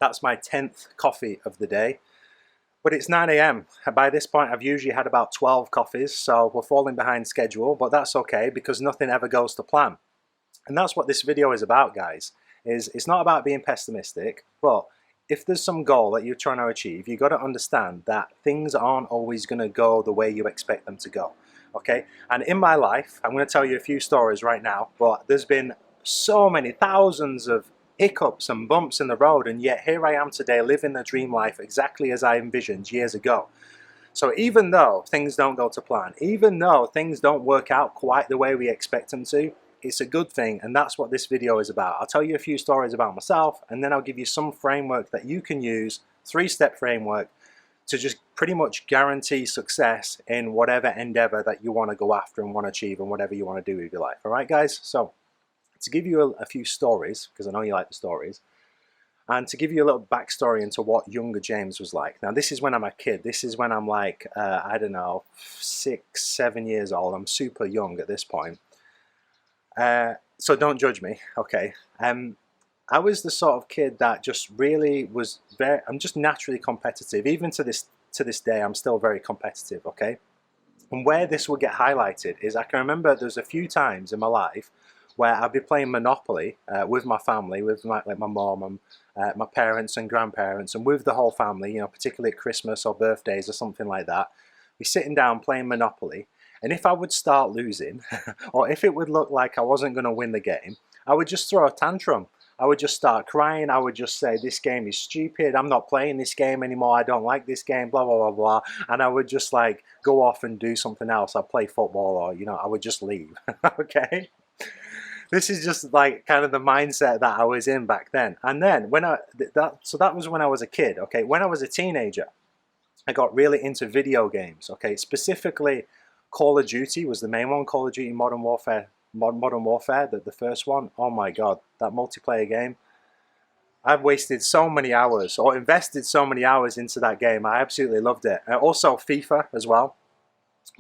That's my 10th coffee of the day. But it's 9 a.m. By this point, I've usually had about 12 coffees, so we're falling behind schedule, but that's okay because nothing ever goes to plan. And that's what this video is about, guys. It's not about being pessimistic, but if there's some goal that you're trying to achieve, you've got to understand that things aren't always going to go the way you expect them to go. Okay? And in my life, I'm going to tell you a few stories right now, but there's been so many thousands of hiccups and bumps in the road, and yet here I am today living the dream life exactly as I envisioned years ago. So even though things don't go to plan, even though things don't work out quite the way we expect them to, it's a good thing, and that's what this video is about. I'll tell you a few stories about myself, and then I'll give you some framework that you can use, 3-step framework, to just pretty much guarantee success in whatever endeavor that you want to go after and want to achieve and whatever you want to do with your life. All right, guys? So to give you a few stories, because I know you like the stories, and to give you a little backstory into what younger James was like. Now, this is when I'm a kid. This is when I'm like, I don't know, 6, 7 years old. I'm super young at this point. So don't judge me, okay? I was the sort of kid that just really was I'm just naturally competitive. Even to this day, I'm still very competitive, okay? And where this will get highlighted is I can remember there's a few times in my life where I'd be playing Monopoly with my family, with like my mom and my parents and grandparents, and with the whole family, you know, particularly at Christmas or birthdays or something like that. We're sitting down playing Monopoly, and if I would start losing, or if it would look like I wasn't going to win the game, I would just throw a tantrum. I would just start crying. I would just say, this game is stupid. I'm not playing this game anymore. I don't like this game, blah, blah, blah, blah. And I would just like go off and do something else. I'd play football, or, you know, I would just leave, okay? This is just like kind of the mindset that I was in back then. And then when so that was when I was a kid, okay? When I was a teenager, I got really into video games, okay? Specifically, Call of Duty was the main one, Call of Duty Modern Warfare, the first one. Oh my God, that multiplayer game. I've wasted so many hours, or invested so many hours into that game. I absolutely loved it. Also FIFA as well.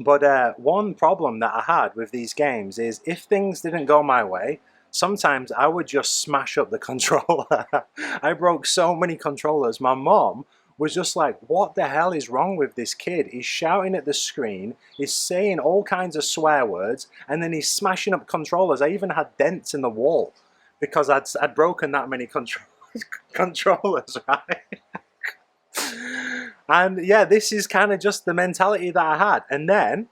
But one problem that I had with these games is if things didn't go my way, sometimes I would just smash up the controller. I broke so many controllers. My mom was just like, what the hell is wrong with this kid? He's shouting at the screen, he's saying all kinds of swear words, and then he's smashing up controllers. I even had dents in the wall because I'd broken that many controllers, right? And yeah, this is kind of just the mentality that I had. And then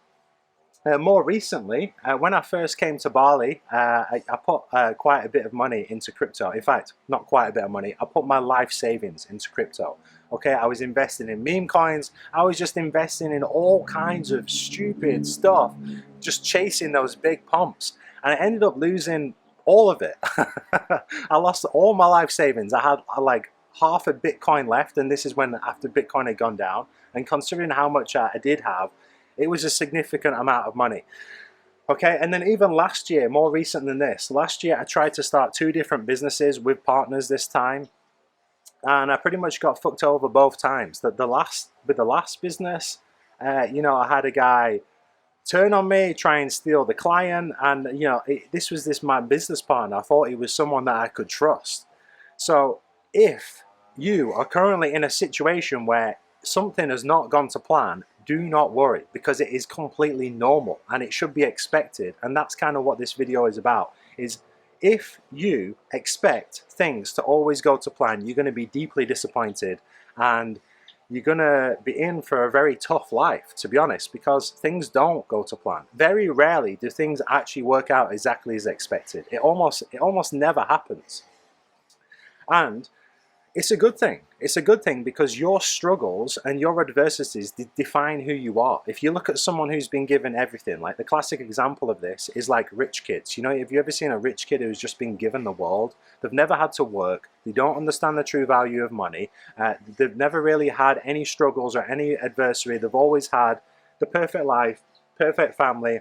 more recently, when I first came to Bali, I put quite a bit of money into crypto. In fact, not quite a bit of money. I put my life savings into crypto. Okay, I was investing in meme coins. I was just investing in all kinds of stupid stuff, just chasing those big pumps. And I ended up losing all of it. I lost all my life savings. I had like half a Bitcoin left, and this is when after Bitcoin had gone down, and considering how much I did have, it was a significant amount of money. Okay, and then even last year, more recent than this, last year I tried to start 2 different businesses with partners this time, and I pretty much got fucked over both times. With the last business, you know, I had a guy turn on me, try and steal the client, and you know, this was my business partner. I thought he was someone that I could trust. So if you are currently in a situation where something has not gone to plan, do not worry, because it is completely normal and it should be expected. And that's kind of what this video is about, is if you expect things to always go to plan, you're going to be deeply disappointed, and you're going to be in for a very tough life, to be honest, because things don't go to plan. Very rarely do things actually work out exactly as expected. It almost never happens. And it's a good thing. It's a good thing because your struggles and your adversities define who you are. If you look at someone who's been given everything, like the classic example of this is like rich kids. You know, have you ever seen a rich kid who's just been given the world? They've never had to work. They don't understand the true value of money. They've never really had any struggles or any adversity. They've always had the perfect life, perfect family.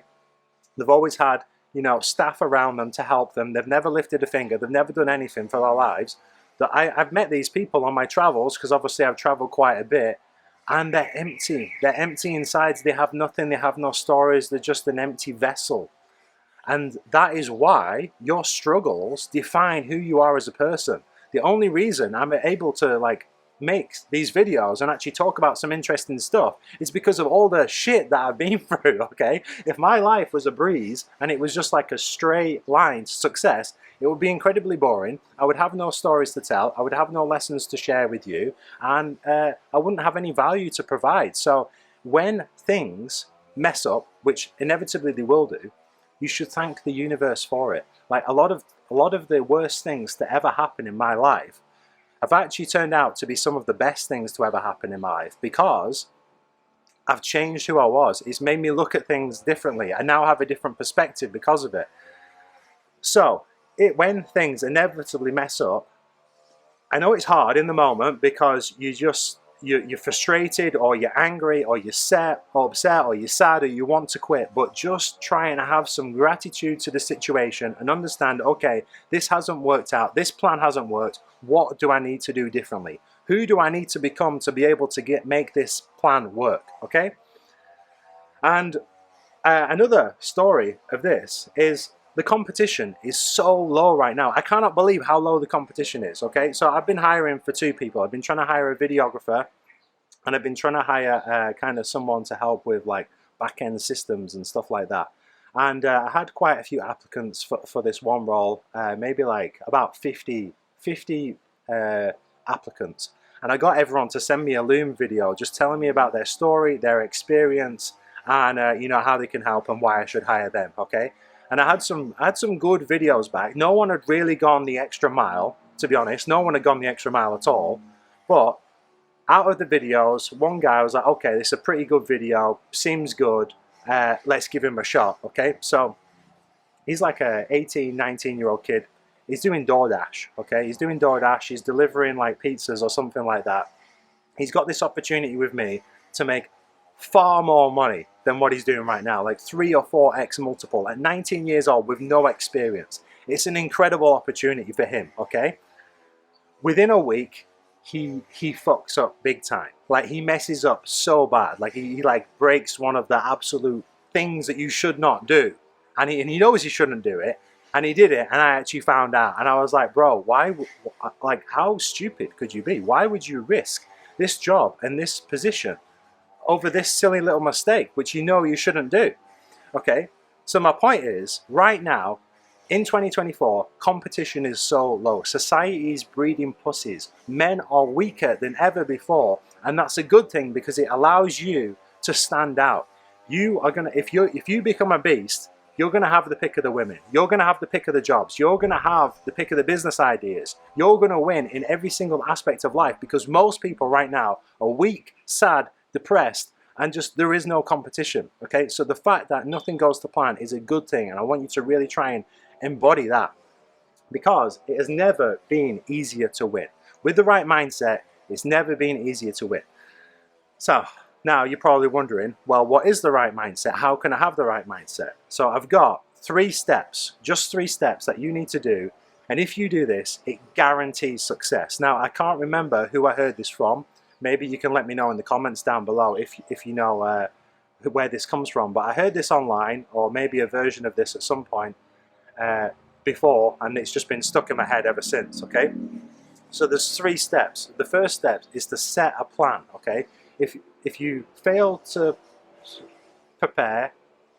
They've always had, you know, staff around them to help them. They've never lifted a finger. They've never done anything for their lives. I've met these people on my travels, because obviously I've traveled quite a bit, and they're empty. They're empty inside. They have nothing. They have no stories. They're just an empty vessel. And that is why your struggles define who you are as a person. The only reason I'm able to like make these videos and actually talk about some interesting stuff is because of all the shit that I've been through, okay? If my life was a breeze and it was just like a straight line to success, it would be incredibly boring. I would have no stories to tell. I would have no lessons to share with you, and I wouldn't have any value to provide. So when things mess up, which inevitably they will do, you should thank the universe for it. Like a lot of the worst things to ever happen in my life have actually turned out to be some of the best things to ever happen in my life, because I've changed who I was. It's made me look at things differently. I now have a different perspective because of it. So when things inevitably mess up, I know it's hard in the moment because you're frustrated, or you're angry, or you're upset, or you're sad, or you want to quit. But just try and have some gratitude to the situation and understand, okay, this hasn't worked out, this plan hasn't worked, what do I need to do differently? Who do I need to become to be able to make this plan work, okay? And another story of this is the competition is so low right now. I cannot believe how low the competition is, okay? So I've been hiring for 2 people. I've been trying to hire a videographer, and I've been trying to hire kind of someone to help with like back-end systems and stuff like that. And I had quite a few applicants for this one role, maybe like about 50 applicants. And I got everyone to send me a Loom video just telling me about their story, their experience, and you know, how they can help and why I should hire them, okay? And I had some good videos back. No one had really gone the extra mile, to be honest. No one had gone the extra mile at all. But out of the videos, one guy was like, okay, this is a pretty good video, seems good, let's give him a shot, okay? So he's like a 18, 19-year-old kid. He's doing DoorDash, okay? He's doing DoorDash, he's delivering like pizzas or something like that. He's got this opportunity with me to make far more money than what he's doing right now, like 3 or 4x multiple at 19 years old with no experience. It's an incredible opportunity for him, okay? Within a week, he fucks up big time. Like, he messes up so bad. Like, he like breaks one of the absolute things that you should not do. And he knows he shouldn't do it. And he did it, and I actually found out. And I was like, bro, why, like, how stupid could you be? Why would you risk this job and this position over this silly little mistake, which you know you shouldn't do? Okay, so my point is, right now, in 2024, competition is so low. Society is breeding pussies. Men are weaker than ever before, and that's a good thing because it allows you to stand out. You are gonna, if you become a beast, you're gonna have the pick of the women. You're gonna have the pick of the jobs. You're gonna have the pick of the business ideas. You're gonna win in every single aspect of life, because most people right now are weak, sad, depressed, and just there is no competition, okay? So the fact that nothing goes to plan is a good thing, and I want you to really try and embody that, because it has never been easier to win. With the right mindset, it's never been easier to win. So now you're probably wondering, well, what is the right mindset? How can I have the right mindset? So I've got 3 steps, just 3 steps that you need to do, and if you do this, it guarantees success. Now, I can't remember who I heard this from. Maybe you can let me know in the comments down below if you know where this comes from. But I heard this online, or maybe a version of this at some point before, and it's just been stuck in my head ever since, okay? So there's 3 steps. The first step is to set a plan, okay? If you fail to prepare,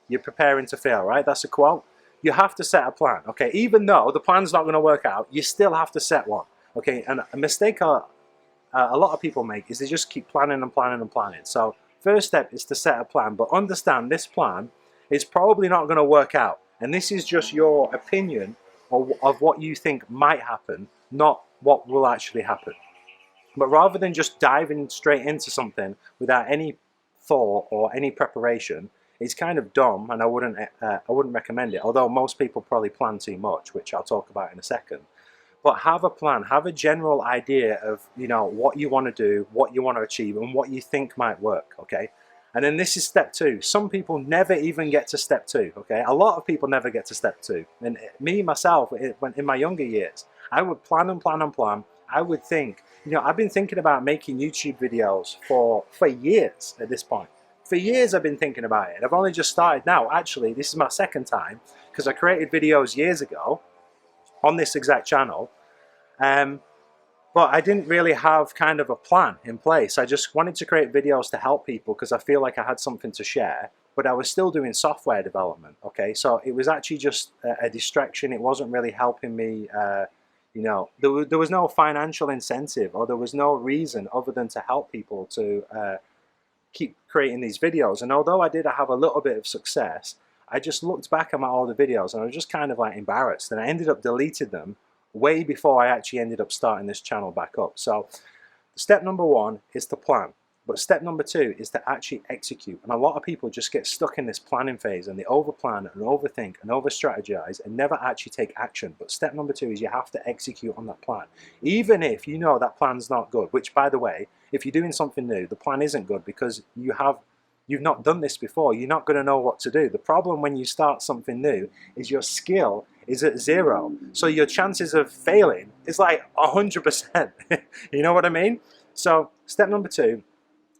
you're preparing to fail, right? That's a quote. You have to set a plan, okay? Even though the plan's not going to work out, you still have to set one, okay? And a mistake a lot of people make is they just keep planning and planning and planning. So first step is to set a plan, but understand this plan is probably not going to work out. And this is just your opinion of what you think might happen, not what will actually happen. But rather than just diving straight into something without any thought or any preparation, it's kind of dumb, and I wouldn't recommend it. Although most people probably plan too much, which I'll talk about in a second. But have a plan, have a general idea of, you know, what you want to do, what you want to achieve, and what you think might work, okay? And then this is step 2. Some people never even get to step 2, okay? A lot of people never get to step 2. And me, myself, in my younger years, I would plan and plan and plan. I would think, you know, I've been thinking about making YouTube videos for years at this point. For years I've been thinking about it. I've only just started now. Actually, this is my 2nd time, because I created videos years ago on this exact channel. But I didn't really have kind of a plan in place. I just wanted to create videos to help people because I feel like I had something to share, but I was still doing software development, okay? So it was actually just a distraction. It wasn't really helping me, you know, there was no financial incentive, or there was no reason other than to help people to keep creating these videos. And although I did have a little bit of success, I just looked back at my older videos and I was just kind of like embarrassed, and I ended up deleting them way before I actually ended up starting this channel back up. So step number one is to plan, but step number two is to actually execute. And a lot of people just get stuck in this planning phase, and they overplan and overthink and over strategize and never actually take action. But step number two is you have to execute on that plan, even if you know that plan's not good. Which, by the way, if you're doing something new, the plan isn't good because you've not done this before. You're not going to know what to do. The problem when you start something new is your skill is at 0. So your chances of failing is like 100%. You know what I mean? So step number two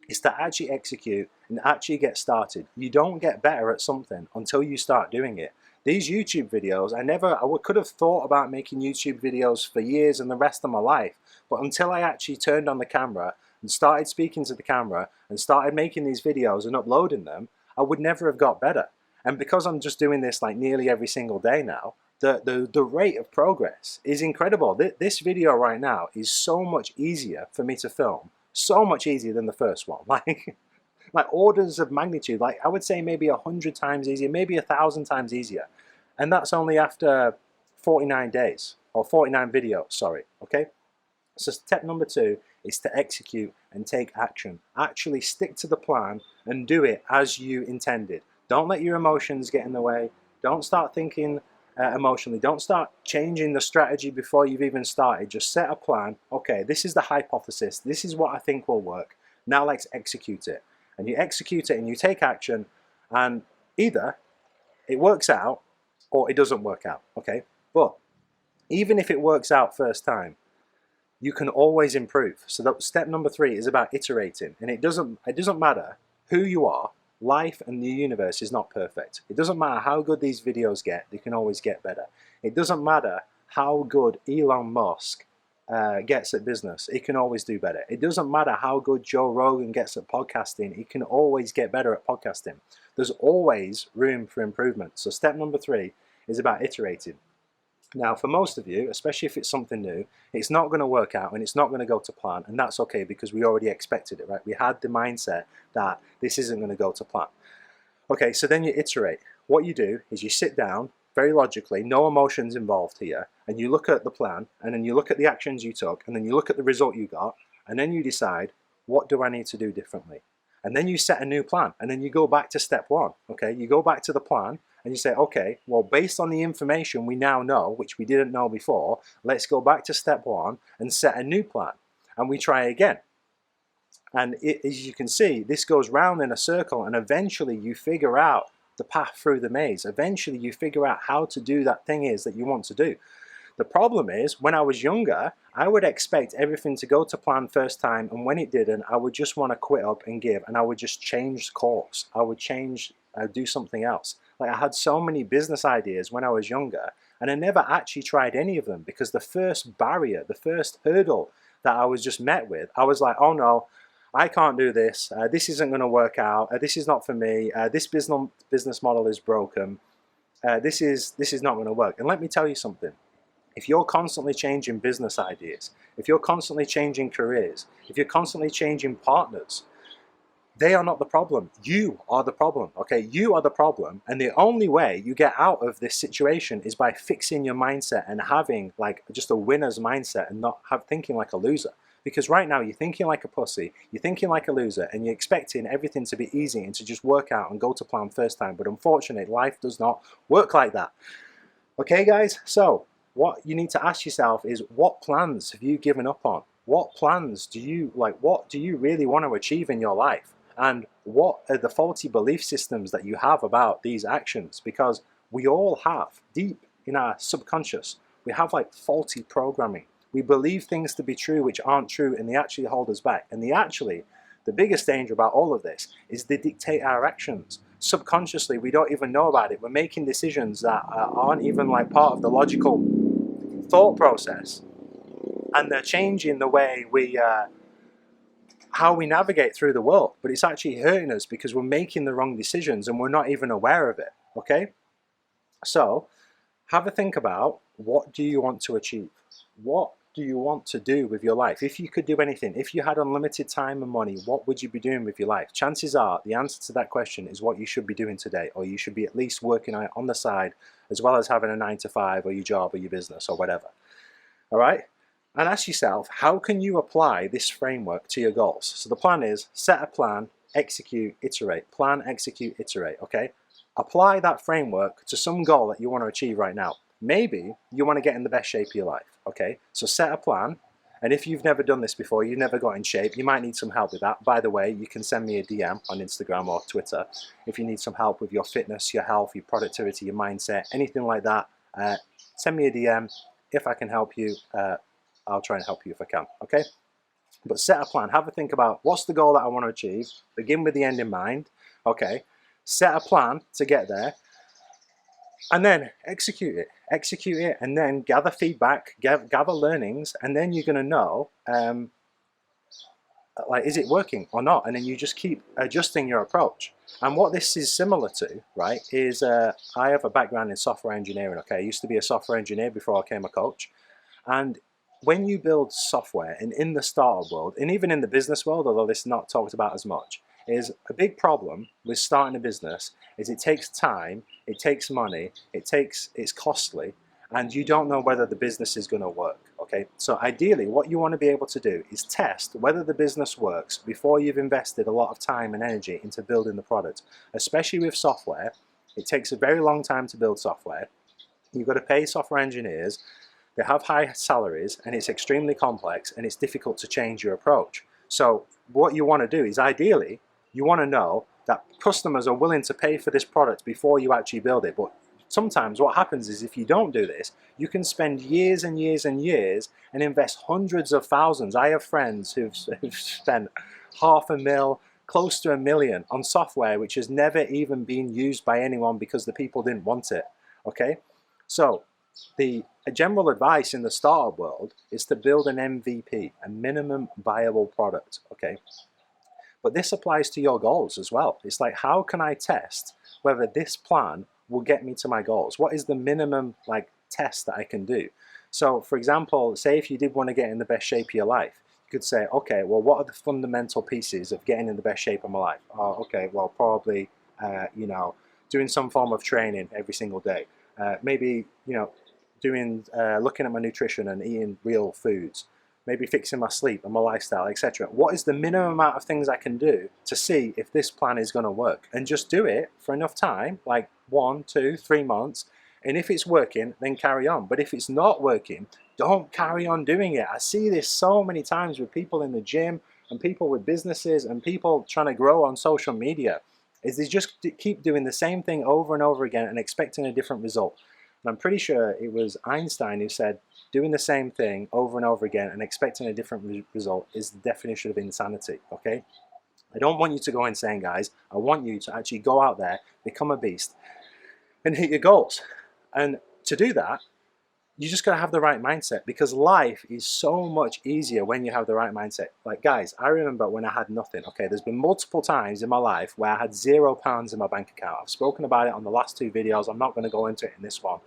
is to actually execute and actually get started. You don't get better at something until you start doing it. These YouTube videos, I could have thought about making YouTube videos for years and the rest of my life, but until I actually turned on the camera and started speaking to the camera and started making these videos and uploading them, I would never have got better. And because I'm just doing this like nearly every single day now, the rate of progress is incredible. This video right now is so much easier for me to film, so much easier than the first one. Like orders of magnitude, like I would say maybe 100 times easier, maybe 1,000 times easier. And that's only after 49 days, or 49 videos, sorry, okay? So step number two is to execute and take action. Actually stick to the plan and do it as you intended. Don't let your emotions get in the way. Don't start thinking emotionally. Don't start changing the strategy before you've even started. Just set a plan. Okay, this is the hypothesis. This is what I think will work. Now let's execute it. And you execute it and you take action, and either it works out or it doesn't work out, okay? But even if it works out first time, you can always improve. So that step number three is about iterating, and it doesn't matter who you are. Life and the universe is not perfect. It doesn't matter how good these videos get, they can always get better. It doesn't matter how good Elon Musk gets at business, he can always do better. It doesn't matter how good Joe Rogan gets at podcasting, he can always get better at podcasting. There's always room for improvement. So step number three is about iterating. Now, for most of you, especially if it's something new, it's not going to work out and it's not going to go to plan, and that's okay because we already expected it, right? We had the mindset that this isn't going to go to plan. Okay, so then you iterate. What you do is you sit down, very logically, no emotions involved here, and you look at the plan, and then you look at the actions you took, and then you look at the result you got, and then you decide, what do I need to do differently? And then you set a new plan, and then you go back to step one, okay? You go back to the plan, and you say, okay, well, based on the information we now know, which we didn't know before, let's go back to step one and set a new plan. And we try again. And as you can see, this goes round in a circle, and eventually you figure out the path through the maze. Eventually you figure out how to do that thing is that you want to do. The problem is, when I was younger, I would expect everything to go to plan first time, and when it didn't, I would just want to quit up and give, and I would just change course. I would do something else. Like, I had so many business ideas when I was younger, and I never actually tried any of them because the first barrier, the first hurdle that I was just met with, I was like, oh no, I can't do this. This isn't going to work out. This is not for me. This business model is broken. This is not going to work. And let me tell you something. If you're constantly changing business ideas, if you're constantly changing careers, if you're constantly changing partners, they are not the problem. You are the problem, okay? You are the problem, and the only way you get out of this situation is by fixing your mindset and having like just a winner's mindset and not thinking like a loser. Because right now you're thinking like a pussy, you're thinking like a loser, and you're expecting everything to be easy and to just work out and go to plan first time. But unfortunately, life does not work like that. Okay, guys? So what you need to ask yourself is, what plans have you given up on? What plans do you like? What do you really want to achieve in your life? And what are the faulty belief systems that you have about these actions? Because we all have, deep in our subconscious, we have like faulty programming. We believe things to be true which aren't true, and they actually hold us back. And the biggest danger about all of this is they dictate our actions. Subconsciously, we don't even know about it. We're making decisions that aren't even like part of the logical thought process. and they're changing the way we how we navigate through the world, but it's actually hurting us because we're making the wrong decisions and we're not even aware of it. Okay, so have a think about, what do you want to achieve? What do you want to do with your life? If you could do anything, if you had unlimited time and money, what would you be doing with your life? Chances are the answer to that question is what you should be doing today, or you should be at least working on the side, as well as having a 9 to 5 or your job or your business or whatever. All right? And ask yourself, how can you apply this framework to your goals? So the plan is set a plan, execute, iterate. Plan, execute, iterate, okay? Apply that framework to some goal that you want to achieve right now. Maybe you want to get in the best shape of your life, okay? So set a plan, and if you've never done this before, you've never got in shape, you might need some help with that. By the way, you can send me a DM on Instagram or Twitter if you need some help with your fitness, your health, your productivity, your mindset, anything like that. Send me a DM. If I can help you, I'll try and help you if I can, okay? But set a plan. Have a think about, what's the goal that I want to achieve? Begin with the end in mind, okay? Set a plan to get there, and then execute it. Execute it, and then gather feedback, gather learnings, and then you're going to know, like, is it working or not? And then you just keep adjusting your approach. And what this is similar to, right, is I have a background in software engineering, okay? I used to be a software engineer before I became a coach. And when you build software, and in the startup world, and even in the business world, although this is not talked about as much, is a big problem with starting a business is it takes time, it takes money, it's costly, and you don't know whether the business is going to work, okay? So ideally, what you want to be able to do is test whether the business works before you've invested a lot of time and energy into building the product. Especially with software, it takes a very long time to build software. You've got to pay software engineers, they have high salaries, and it's extremely complex, and it's difficult to change your approach. So what you want to do is, ideally, you want to know that customers are willing to pay for this product before you actually build it. But sometimes what happens is, if you don't do this, you can spend years and years and years and invest hundreds of thousands. I have friends who've spent $500,000, close to $1 million on software which has never even been used by anyone because the people didn't want it, okay? So the general advice in the startup world is to build an MVP, a minimum viable product, okay? But this applies to your goals as well. It's like, how can I test whether this plan will get me to my goals? What is the minimum test that I can do? So for example, say if you did want to get in the best shape of your life, you could say, okay, well, what are the fundamental pieces of getting in the best shape of my life? Oh, okay, well, probably, you know, doing some form of training every single day. Maybe, you know, looking at my nutrition and eating real foods. Maybe fixing my sleep and my lifestyle, etc. What is the minimum amount of things I can do to see if this plan is going to work? And just do it for enough time, like 1, 2, 3 months. And if it's working, then carry on. But if it's not working, don't carry on doing it. I see this so many times with people in the gym and people with businesses and people trying to grow on social media, is they just keep doing the same thing over and over again and expecting a different result. And I'm pretty sure it was Einstein who said, doing the same thing over and over again and expecting a different result is the definition of insanity, okay? I don't want you to go insane, guys. I want you to actually go out there, become a beast, and hit your goals. And to do that, you just got to have the right mindset, because life is so much easier when you have the right mindset. Like, guys, I remember when I had nothing, okay? There's been multiple times in my life where I had £0 in my bank account. I've spoken about it on the last 2 videos. I'm not going to go into it in this one.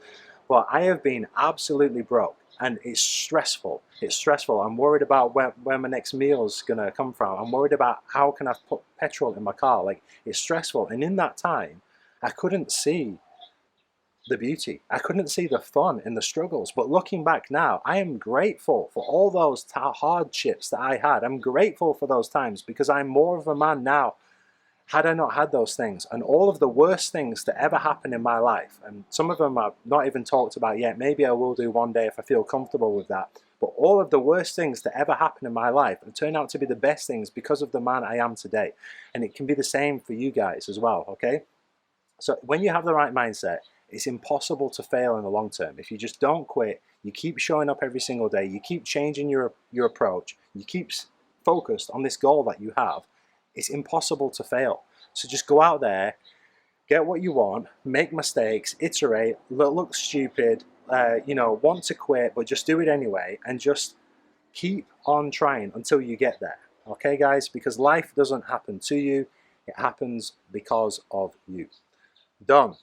But I have been absolutely broke, and it's stressful. It's stressful. I'm worried about where my next meal's going to come from. I'm worried about how can I put petrol in my car. Like, it's stressful. And in that time, I couldn't see the beauty. I couldn't see the fun in the struggles. But looking back now, I am grateful for all those hardships that I had. I'm grateful for those times, because I'm more of a man now had I not had those things. And all of the worst things that ever happened in my life, and some of them I've not even talked about yet, maybe I will do one day if I feel comfortable with that, but all of the worst things that ever happened in my life have turned out to be the best things because of the man I am today. And it can be the same for you guys as well, okay? So when you have the right mindset, it's impossible to fail in the long term. If you just don't quit, you keep showing up every single day, you keep changing your approach, you keep focused on this goal that you have, it's impossible to fail. So just go out there, get what you want, make mistakes, iterate, look stupid, you know, want to quit, but just do it anyway, and just Keep on trying until you get there. Okay, guys? Because life doesn't happen to you. It happens because of you. Done.